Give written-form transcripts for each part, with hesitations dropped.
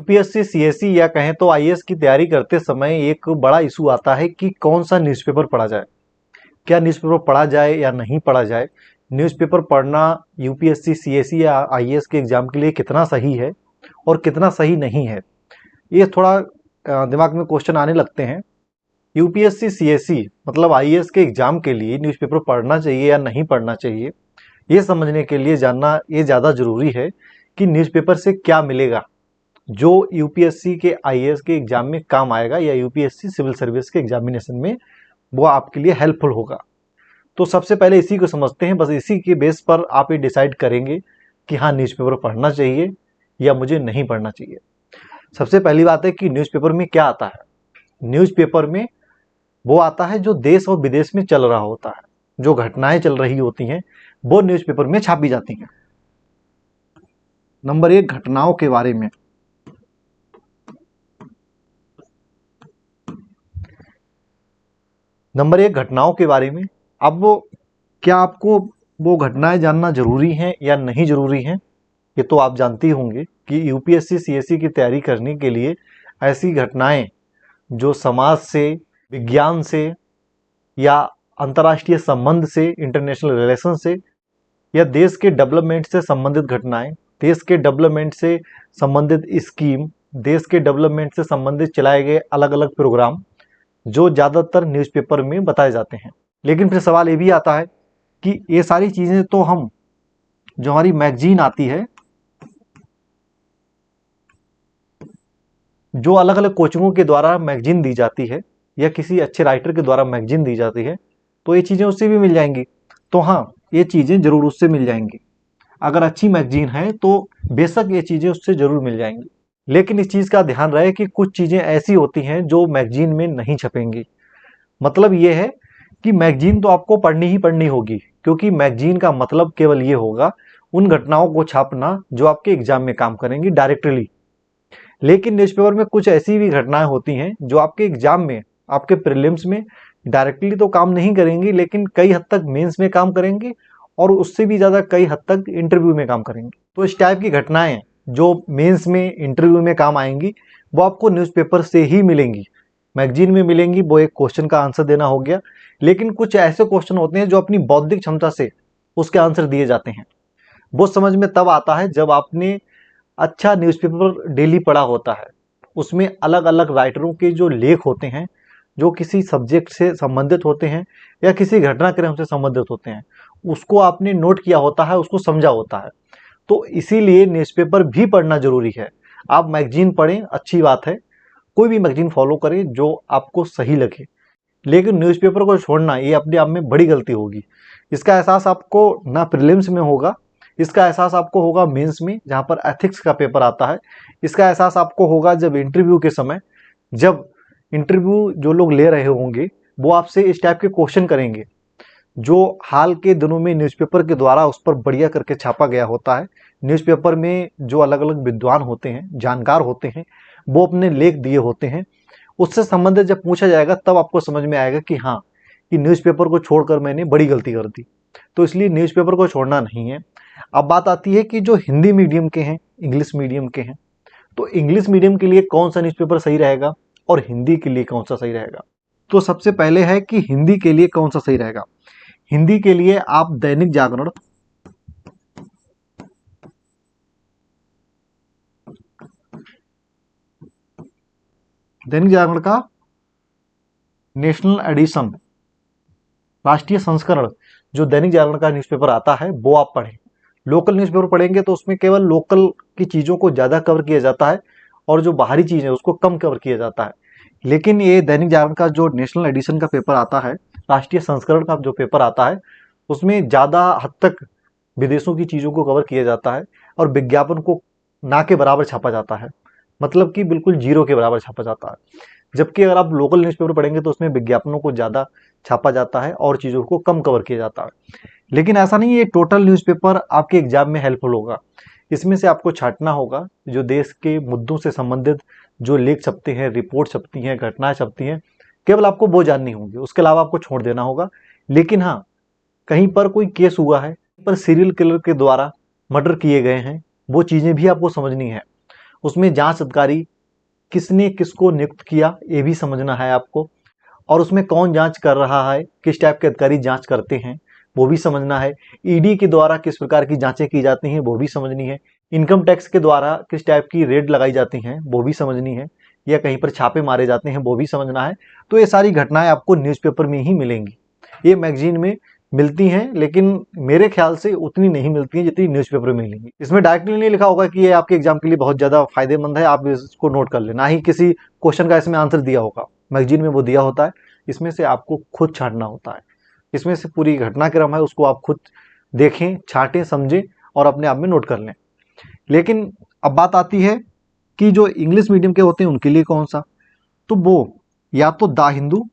UPSC CSE या कहें तो आईएएस की तैयारी करते समय एक बड़ा इशू आता है कि कौन सा न्यूज़पेपर पढ़ा जाए। क्या न्यूज़पेपर पढ़ा जाए या नहीं पढ़ा जाए। न्यूज़पेपर पढ़ना यूपीएससी सीएसई या आईएएस के एग्जाम के लिए कितना सही है और कितना सही नहीं है, ये थोड़ा दिमाग में क्वेश्चन आने लगते हैं। यूपीएससी सीएसई मतलब आईएएस के एग्जाम के लिए न्यूज़पेपर पढ़ना चाहिए या नहीं पढ़ना चाहिए, ये समझने के लिए जानना ये ज़्यादा ज़रूरी है कि न्यूज़पेपर से क्या मिलेगा जो यूपीएससी के आईएएस के एग्जाम में काम आएगा या यूपीएससी सिविल सर्विस के एग्जामिनेशन में वो आपके लिए हेल्पफुल होगा। तो सबसे पहले इसी को समझते हैं, बस इसी के बेस पर आप ये डिसाइड करेंगे कि हाँ न्यूज़पेपर पढ़ना चाहिए या मुझे नहीं पढ़ना चाहिए। सबसे पहली बात है कि न्यूज़पेपर में क्या आता है। न्यूज़पेपर में वो आता है जो देश और विदेश में चल रहा होता है, जो घटनाएं चल रही होती हैं वो न्यूज़पेपर में छापी जाती हैं। नंबर 1, घटनाओं के बारे में। नंबर 1, घटनाओं के बारे में। अब वो क्या आपको वो घटनाएं जानना जरूरी हैं या नहीं जरूरी हैं, ये तो आप जानते ही होंगे कि यूपीएससी सीएसई की तैयारी करने के लिए ऐसी घटनाएं जो समाज से, विज्ञान से या अंतर्राष्ट्रीय संबंध से, इंटरनेशनल रिलेशन से या देश के डेवलपमेंट से संबंधित घटनाएं, देश के डेवलपमेंट से संबंधित स्कीम, देश के डेवलपमेंट से संबंधित चलाए गए अलग अलग प्रोग्राम जो ज़्यादातर न्यूज़पेपर में बताए जाते हैं। लेकिन फिर सवाल ये भी आता है कि ये सारी चीज़ें तो हम जो हमारी मैगजीन आती है, जो अलग अलग कोचिंगों के द्वारा मैगजीन दी जाती है या किसी अच्छे राइटर के द्वारा मैगजीन दी जाती है, तो ये चीज़ें उससे भी मिल जाएंगी। तो हाँ, ये चीज़ें ज़रूर उससे मिल जाएंगी। अगर अच्छी मैगजीन है तो बेशक ये चीज़ें उससे ज़रूर मिल जाएंगी। लेकिन इस चीज़ का ध्यान रहे कि कुछ चीज़ें ऐसी होती हैं जो मैगजीन में नहीं छपेंगी। मतलब ये है कि मैगजीन तो आपको पढ़नी ही पढ़नी होगी, क्योंकि मैगजीन का मतलब केवल ये होगा उन घटनाओं को छापना जो आपके एग्जाम में काम करेंगी डायरेक्टली। लेकिन न्यूज़पेपर में कुछ ऐसी भी घटनाएं होती हैं जो आपके एग्जाम में, आपके प्रीलिम्स में डायरेक्टली तो काम नहीं करेंगी, लेकिन कई हद तक मेंस में काम करेंगी और उससे भी ज़्यादा कई हद तक इंटरव्यू में काम करेंगी। तो इस टाइप की घटनाएं जो मेंस में, इंटरव्यू में काम आएंगी वो आपको न्यूज़पेपर से ही मिलेंगी। मैगजीन में मिलेंगी वो एक क्वेश्चन का आंसर देना हो गया, लेकिन कुछ ऐसे क्वेश्चन होते हैं जो अपनी बौद्धिक क्षमता से उसके आंसर दिए जाते हैं। वो समझ में तब आता है जब आपने अच्छा न्यूज़पेपर डेली पढ़ा होता है। उसमें अलग अलग राइटरों के जो लेख होते हैं, जो किसी सब्जेक्ट से संबंधित होते हैं या किसी घटनाक्रम से संबंधित होते हैं, उसको आपने नोट किया होता है, उसको समझा होता है। तो इसीलिए न्यूज़पेपर भी पढ़ना जरूरी है। आप मैगजीन पढ़ें, अच्छी बात है, कोई भी मैगजीन फॉलो करें जो आपको सही लगे, लेकिन न्यूज़पेपर को छोड़ना ये अपने आप में बड़ी गलती होगी। इसका एहसास आपको ना प्रीलिम्स में होगा, इसका एहसास आपको होगा मेंस में जहाँ पर एथिक्स का पेपर आता है। इसका एहसास आपको होगा जब इंटरव्यू के समय, जब इंटरव्यू जो लोग ले रहे होंगे वो आपसे इस टाइप के क्वेश्चन करेंगे जो हाल के दिनों में न्यूज़पेपर के द्वारा उस पर बढ़िया करके छापा गया होता है। न्यूज़पेपर में जो अलग अलग विद्वान होते हैं, जानकार होते हैं, वो अपने लेख दिए होते हैं। उससे संबंधित जब पूछा जाएगा तब आपको समझ में आएगा कि हाँ, कि न्यूज़पेपर को छोड़कर मैंने बड़ी गलती कर दी। तो इसलिए न्यूज़पेपर को छोड़ना नहीं है। अब बात आती है कि जो हिंदी मीडियम के हैं, इंग्लिश मीडियम के हैं, तो इंग्लिश मीडियम के लिए कौन सा न्यूज़पेपर सही रहेगा और हिंदी के लिए कौन सा सही रहेगा। तो सबसे पहले है कि हिंदी के लिए कौन सा सही रहेगा। हिंदी के लिए आप दैनिक जागरण, दैनिक जागरण का नेशनल एडिशन, राष्ट्रीय संस्करण, जो दैनिक जागरण का न्यूज़पेपर आता है वो आप पढ़ें। लोकल न्यूज़पेपर पढ़ेंगे तो उसमें केवल लोकल की चीज़ों को ज़्यादा कवर किया जाता है और जो बाहरी चीज़ है उसको कम कवर किया जाता है। लेकिन ये दैनिक जागरण का जो नेशनल एडिशन का पेपर आता है, राष्ट्रीय संस्करण का जो पेपर आता है, उसमें ज़्यादा हद तक विदेशों की चीज़ों को कवर किया जाता है और विज्ञापन को ना के बराबर छापा जाता है, मतलब कि बिल्कुल जीरो के बराबर छापा जाता है। जबकि अगर आप लोकल न्यूज़पेपर पढ़ेंगे तो उसमें विज्ञापनों को ज़्यादा छापा जाता है और चीज़ों को कम कवर किया जाता है। लेकिन ऐसा नहीं है टोटल न्यूज़पेपर आपके एग्जाम में हेल्पफुल होगा। इसमें से आपको छांटना होगा जो देश के मुद्दों से संबंधित जो लेख छपते हैं, रिपोर्ट छपती हैं, घटनाएं छपती हैं, केवल आपको वो जाननी होंगी, उसके अलावा आपको छोड़ देना होगा। लेकिन हाँ, कहीं पर कोई केस हुआ है, पर सीरियल किलर के द्वारा मर्डर किए गए हैं, वो चीज़ें भी आपको समझनी है। उसमें जांच अधिकारी किसने किसको नियुक्त किया ये भी समझना है आपको, और उसमें कौन जांच कर रहा है, किस टाइप के अधिकारी जांच करते हैं वो भी समझना है। ईडी के द्वारा किस प्रकार की जांचें की जाती हैं वो भी समझनी है। इनकम टैक्स के द्वारा किस टाइप की रेड लगाई जाती हैं वो भी समझनी है, या कहीं पर छापे मारे जाते हैं वो भी समझना है। तो ये सारी घटनाएं आपको न्यूज़पेपर में ही मिलेंगी। ये मैगजीन में मिलती हैं, लेकिन मेरे ख्याल से उतनी नहीं मिलती हैं जितनी न्यूज़पेपर में मिलेंगी। इसमें डायरेक्टली नहीं लिखा होगा कि ये आपके एग्जाम के लिए बहुत ज़्यादा फायदेमंद है, आप इसको नोट कर लें, ना ही किसी क्वेश्चन का इसमें आंसर दिया होगा। मैगजीन में वो दिया होता है, इसमें से आपको खुद छांटना होता है। इसमें से पूरी घटनाक्रम है, उसको आप खुद देखें, छांटें, समझें और अपने आप में नोट कर लें। लेकिन अब बात आती है कि जो इंग्लिश मीडियम के होते हैं उनके लिए कौन सा, तो वो या तो द हिंदू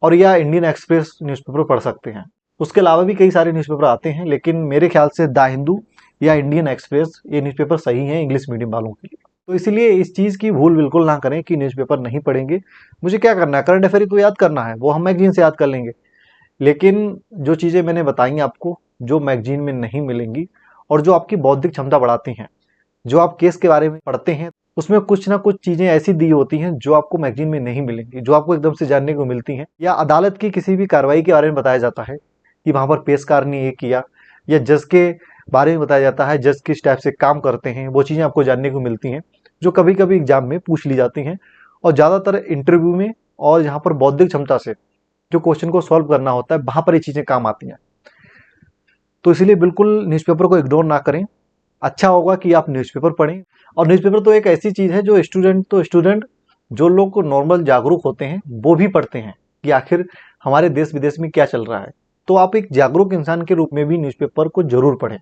और या इंडियन एक्सप्रेस न्यूज़पेपर पढ़ सकते हैं। उसके अलावा भी कई सारे न्यूज़पेपर आते हैं, लेकिन मेरे ख्याल से द हिंदू या इंडियन एक्सप्रेस ये न्यूज़पेपर सही है इंग्लिश मीडियम वालों के लिए। तो इसलिए इस चीज़ की भूल बिल्कुल ना करें कि न्यूज़पेपर नहीं पढ़ेंगे। मुझे क्या करना है, करंट अफेयर ही तो याद करना है, वो हम मैगजीन से याद कर लेंगे। लेकिन जो चीज़ें मैंने बताई आपको, जो मैगजीन में नहीं मिलेंगी और जो आपकी बौद्धिक क्षमता बढ़ाती हैं, जो आप केस के बारे में पढ़ते हैं, उसमें कुछ ना कुछ चीज़ें ऐसी दी होती हैं जो आपको मैगजीन में नहीं मिलेंगी, जो आपको एकदम से जानने को मिलती हैं। या अदालत की किसी भी कार्रवाई के बारे में बताया जाता है कि वहाँ पर पेशकार ने ये किया, या जज के बारे में बताया जाता है, जज किस टाइप से काम करते हैं, वो चीज़ें आपको जानने को मिलती हैं जो कभी कभी एग्जाम में पूछ ली जाती हैं। और ज़्यादातर इंटरव्यू में और यहाँ पर बौद्धिक क्षमता से जो क्वेश्चन को सॉल्व करना होता है, वहाँ पर ये चीज़ें काम आती हैं। तो इसलिए बिल्कुल न्यूज़पेपर को इग्नोर ना करें। अच्छा होगा कि आप न्यूज़पेपर पढ़ें। और न्यूज़पेपर तो एक ऐसी चीज़ है जो स्टूडेंट जो लोग नॉर्मल जागरूक होते हैं वो भी पढ़ते हैं कि आखिर हमारे देश विदेश में क्या चल रहा है। तो आप एक जागरूक इंसान के रूप में भी न्यूज़पेपर को जरूर पढ़ें।